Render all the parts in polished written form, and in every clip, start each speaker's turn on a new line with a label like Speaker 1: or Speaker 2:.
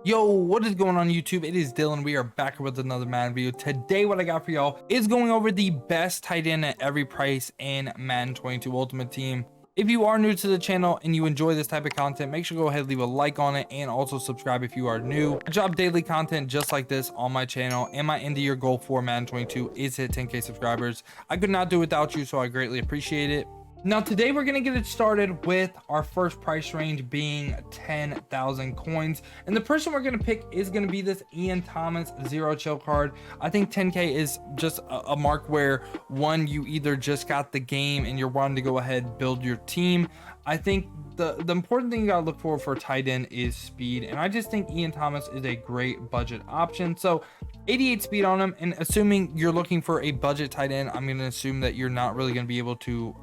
Speaker 1: Yo, what is going on YouTube? It is Dylan. We are back with another Madden video. Today what I got for y'all is going over the best tight end at every price in Madden 22 Ultimate Team. If you are new to the channel and you enjoy this type of content, make sure to go ahead and leave a like on it and also subscribe if you are new. I drop daily content just like this on my channel, and my end of year goal for Madden 22 is to hit 10k subscribers. I could not do without you, so I greatly appreciate it. Now today we're going to get it started with our first price range being 10,000 coins, and the person we're going to pick is going to be this Ian Thomas zero chill card. I think 10k is just a mark where one, you either just got the game and you're wanting to go ahead build your team. I think the important thing you gotta look for tight end is speed, and I just think Ian Thomas is a great budget option. So 88 speed on him, and assuming you're looking for a budget tight end, I'm gonna assume that you're not really gonna be able to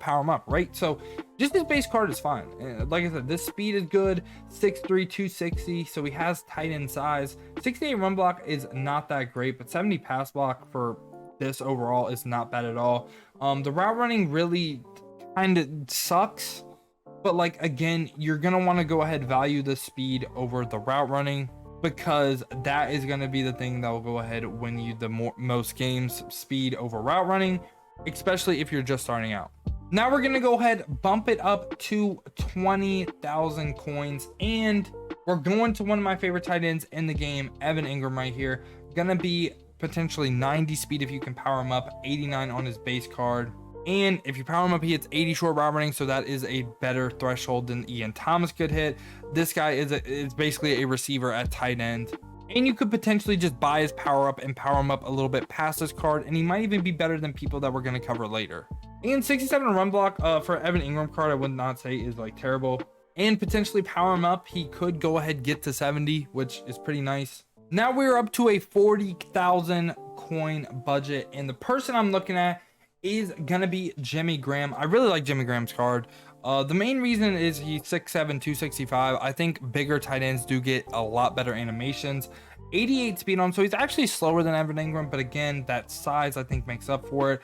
Speaker 1: power him up, right? So just his base card is fine. And like I said, this speed is good. 6'3", 260, so he has tight end size. 68 run block is not that great, but 70 pass block for this overall is not bad at all. The route running really kind of sucks, but like again, you're gonna want to go ahead value the speed over the route running, because that is going to be the thing that will go ahead win you the most games. Speed over route running, especially if you're just starting out. Now we're going to go ahead bump it up to 20,000 coins, and we're going to one of my favorite tight ends in the game, Evan Engram right here. Gonna be potentially 90 speed if you can power him up, 89 on his base card. And if you power him up, he hits 80 short route running, so that is a better threshold than Ian Thomas could hit. This guy is basically a receiver at tight end, and you could potentially just buy his power up and power him up a little bit past his card, and he might even be better than people that we're going to cover later. And 67 run block for Evan Engram card, I would not say is like terrible. And potentially power him up, he could go ahead get to 70, which is pretty nice. Now we're up to a 40,000 coin budget, and the person I'm looking at is gonna be Jimmy Graham. I really like Jimmy Graham's card. The main reason is he's 6'7", 265. I think bigger tight ends do get a lot better animations. 88 speed on him, so he's actually slower than Evan Engram, but again, that size I think makes up for it.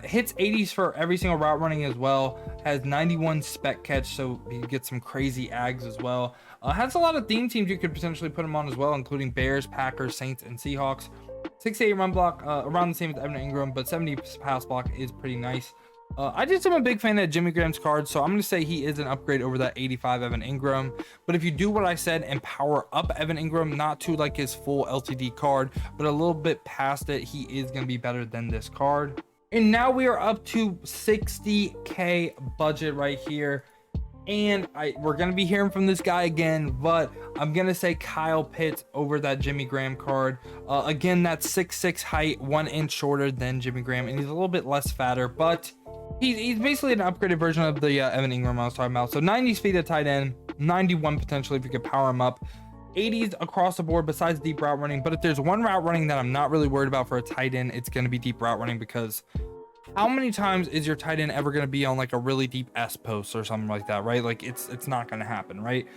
Speaker 1: Hits 80s for every single route running as well. Has 91 spec catch, so he gets some crazy ags as well. Has a lot of theme teams you could potentially put him on as well, including Bears, Packers, Saints, and Seahawks. 68 run block, around the same as Evan Engram, but 70 pass block is pretty nice. I just am a big fan of Jimmy Graham's card, so I'm going to say he is an upgrade over that 85 Evan Engram. But if you do what I said and power up Evan Engram, not to like his full LTD card, but a little bit past it, he is going to be better than this card. And now we are up to 60k budget right here. And we're going to be hearing from this guy again, but I'm going to say Kyle Pitts over that Jimmy Graham card. Again, that's 6'6" height, 1 inch shorter than Jimmy Graham, and he's a little bit less fatter, but he's basically an upgraded version of the Evan Engram I was talking about. So 90 speed at tight end, 91 potentially if you could power him up, 80s across the board besides deep route running. But if there's one route running that I'm not really worried about for a tight end, it's going to be deep route running, because how many times is your tight end ever going to be on like a really deep S post or something like that, right? Like it's not going to happen, right?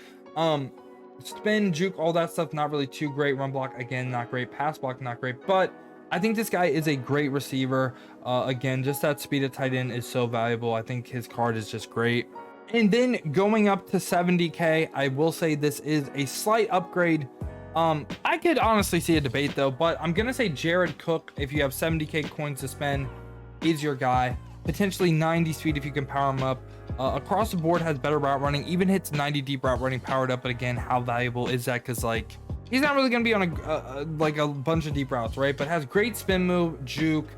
Speaker 1: Spin, juke, all that stuff, not really too great. Run block, again, not great. Pass block, not great. But I think this guy is a great receiver. Again, just that speed of tight end is so valuable. I think his card is just great. And then going up to 70k, I will say this is a slight upgrade. I could honestly see a debate though, but I'm going to say Jared Cook, if you have 70k coins to spend, is your guy. Potentially 90 speed if you can power him up. Across the board has better route running, even hits 90 deep route running powered up. But again, how valuable is that? Because like he's not really going to be on like a bunch of deep routes, right? But has great spin move, juke,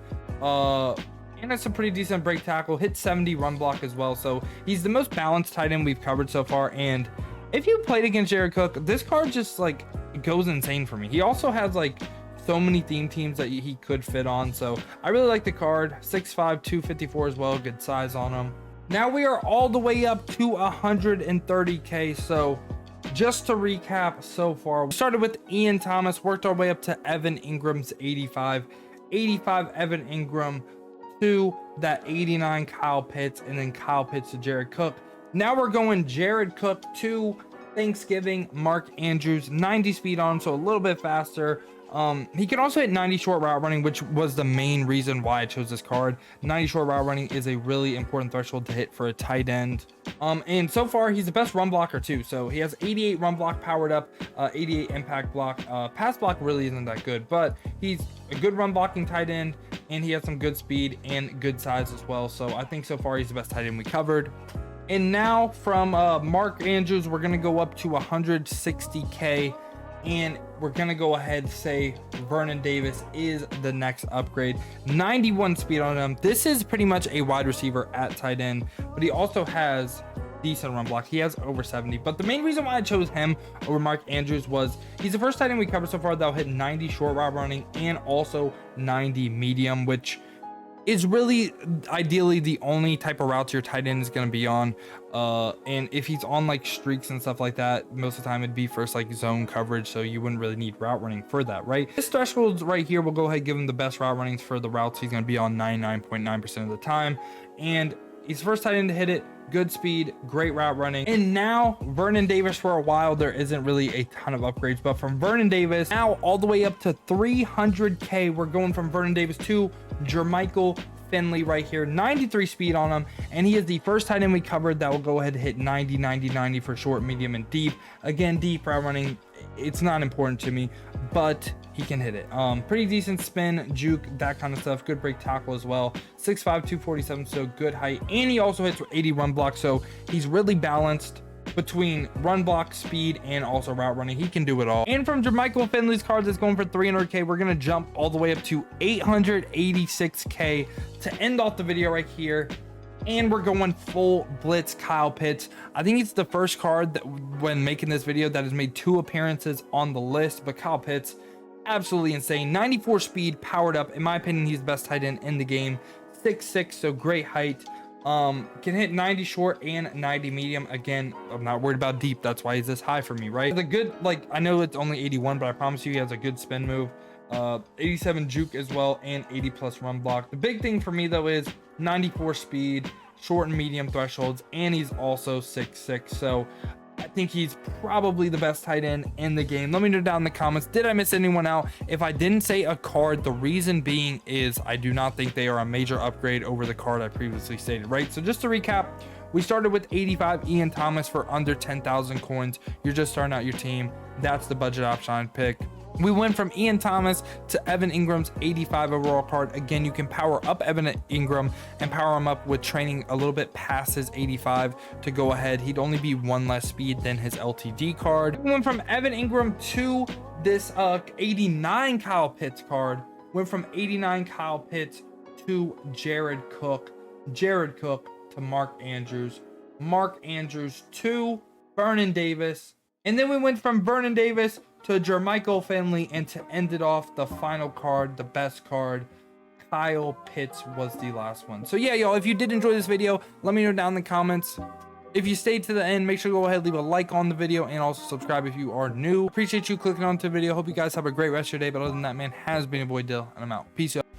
Speaker 1: and it's a pretty decent break tackle. Hits 70 run block as well. So he's the most balanced tight end we've covered so far. And if you played against Jared Cook, this card just like goes insane for me. He also has like so many theme teams that he could fit on, so I really like the card. 6'5", 254 as well, good size on him. Now we are all the way up to 130k. So just to recap so far, we started with Ian Thomas, worked our way up to Evan Engram's 85 Evan Engram to that 89 Kyle Pitts, and then Kyle Pitts to Jared Cook. Now we're going Jared Cook to Thanksgiving, Mark Andrews, 90 speed on, so a little bit faster. He can also hit 90 short route running, which was the main reason why I chose this card. 90 short route running is a really important threshold to hit for a tight end. And so far he's the best run blocker too. So he has 88 run block powered up, 88 impact block. Pass block really isn't that good, but he's a good run blocking tight end, and he has some good speed and good size as well. So I think so far he's the best tight end we covered. And now from Mark Andrews, we're gonna go up to 160K. And we're gonna go ahead and say Vernon Davis is the next upgrade. 91 speed on him. This is pretty much a wide receiver at tight end, but he also has decent run block. He has over 70. But the main reason why I chose him over Mark Andrews was he's the first tight end we covered so far that'll hit 90 short route running and also 90 medium, which is really ideally the only type of routes your tight end is going to be on. And if he's on like streaks and stuff like that, most of the time it'd be first like zone coverage, so you wouldn't really need route running for that, right? This threshold right here will go ahead and give him the best route runnings for the routes he's going to be on 99.9% of the time. And he's the first tight end to hit it. Good speed, great route running. And now Vernon Davis, for a while there isn't really a ton of upgrades, but from Vernon Davis now all the way up to 300K, we're going from Vernon Davis to Jermichael Finley right here. 93 speed on him, and he is the first tight end we covered that will go ahead and hit 90 90 90 for short, medium, and deep. Again, deep route running, it's not important to me, but he can hit it. Pretty decent spin, juke, that kind of stuff. Good break tackle as well. 6'5", 247, so good height. And he also hits 80 run block, so he's really balanced between run block, speed, and also route running. He can do it all. And from Jermichael Finley's cards that's going for 300K, we're gonna jump all the way up to 886K to end off the video right here. And we're going full blitz Kyle Pitts. I think it's the first card that when making this video that has made 2 appearances on the list, but Kyle Pitts, absolutely insane. 94 speed, powered up. In my opinion, he's the best tight end in the game. 6'6", so great height. Can hit 90 short and 90 medium. Again, I'm not worried about deep. That's why he's this high for me, right? The good, like, I know it's only 81, but I promise you he has a good spin move. 87 juke as well, and 80 plus run block. The big thing for me though is 94 speed, short and medium thresholds, and he's also 6'6". So I think he's probably the best tight end in the game. Let me know down in the comments, did I miss anyone out? If I didn't say a card, the reason being is I do not think they are a major upgrade over the card I previously stated, right? So just to recap, we started with 85 Ian Thomas for under 10,000 coins. You're just starting out your team. That's the budget option I'd pick. We went from Ian Thomas to Evan Ingram's 85 overall card. Again, you can power up Evan Ingram and power him up with training a little bit past his 85 to go ahead. He'd only be 1 less speed than his LTD card. We went from Evan Ingram to this 89 Kyle Pitts card. Went from 89 Kyle Pitts to Jared Cook. Jared Cook to Mark Andrews. Mark Andrews to Vernon Davis. And then we went from Vernon Davis to Jermichael Finley, and to end it off, the final card, the best card, Kyle Pitts was the last one. So yeah, y'all, if you did enjoy this video, let me know down in the comments. If you stayed to the end, make sure to go ahead, leave a like on the video, and also subscribe if you are new. Appreciate you clicking onto the video. Hope you guys have a great rest of your day. But other than that, man, has been your boy Dill, and I'm out. Peace out.